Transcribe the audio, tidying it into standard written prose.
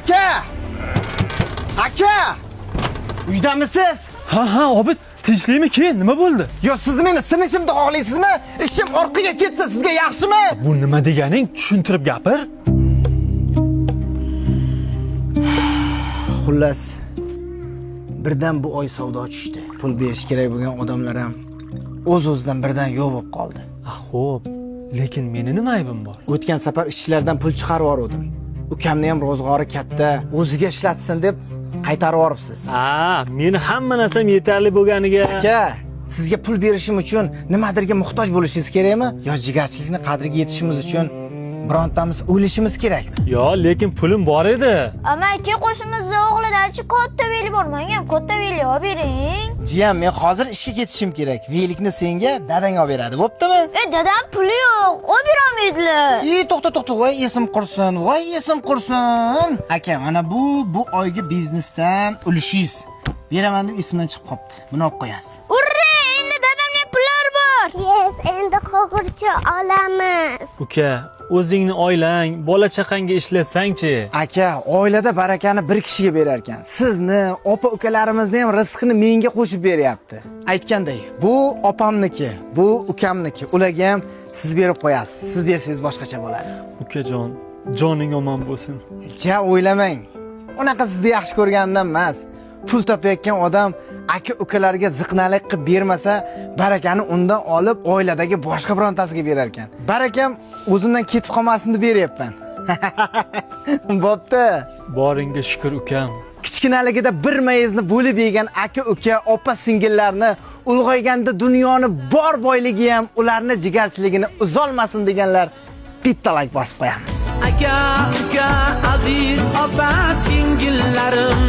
Aka! Aka! Uydamisiz? Ha, Obid, tinchlikmi? Nima bo'ldi? Yo, siz meni sinishimni xohlaysizmi? Ishim orqaga ketsa sizga yaxshimi? Bu nima deganing? Tushuntirib gapir. Xullas, birdan bu oy savdo tushdi. Pul berish kerak bo'lgan odamlar ham o'z-o'zidan birdan yo'q bo'lib qoldi. Xo'p, lekin meni nima aybim bor? O'tgan safar ishchilardan pul chiqarib yubordim. Ukamni ham ro'zg'ori katta, o'ziga ishlatsin deb qaytarib yuboribsiz. Meni hamma narsam yetarli bo'lganiga. Aka, sizga pul berishim uchun nimadirga muhtoj bo'lishingiz kerakmi? Yo jigarchilikni qadriga yetishimiz uchun birontamiz o'lishimiz kerakmi? Yo, lekin pulim bor edi. Amaki qo'shimizda o'g'lidachi katta veli bor. Menga ham katta veli olib bering. Jiyam, men hozir ishga ketishim kerak. Velikni senga dadang olib beradi, bo'ptimi? Dadam puli yo'q, olib berolmaydilar. To'xta, voy esim qursin. Aka, mana bu oygi biznesdan ulushingiz. Beraman deb esimdan chiqib qopti. Buni olib qo'yasiz. Urra, endi dadamning pullari bor. Yes, endi qo'g'ircha olamiz. Uka, o'zingni oilang, bola chaqangga ishlatsang-chi. Aka, oilada barakani bir kishiga berar ekan. Sizni, opa-ukalarimizni ham rizqini menga qo'shib beryapti. Aytganday, bu opamniki, bu ukamniki. Ularga ham siz berib qo'yasiz. Siz bersangiz boshqacha bo'ladi. Ukajon, joning omon bo'lsin. Ja, o'ylamang. Unaqa sizni yaxshi ko'rganimdan emas. Pul topayotgan odam aka-ukalarga ziqnalik qilib bermasa, barakani undan olib oiladagi boshqa birontasiga berar ekan. Barakam o'zimdan ketib qolmasin deb beryapman. Bo'pti. Boringga shukr, ukam. Kichkinaligida bir mayizni bo'lib yegan aka-uka, opa-singillarni ulg'ayganda dunyoni bor boyligi ham ularni jigarchiligini uzolmasin deganlar bitta like bosib qo'yamiz. Aka, uka, aziz opa, singillarim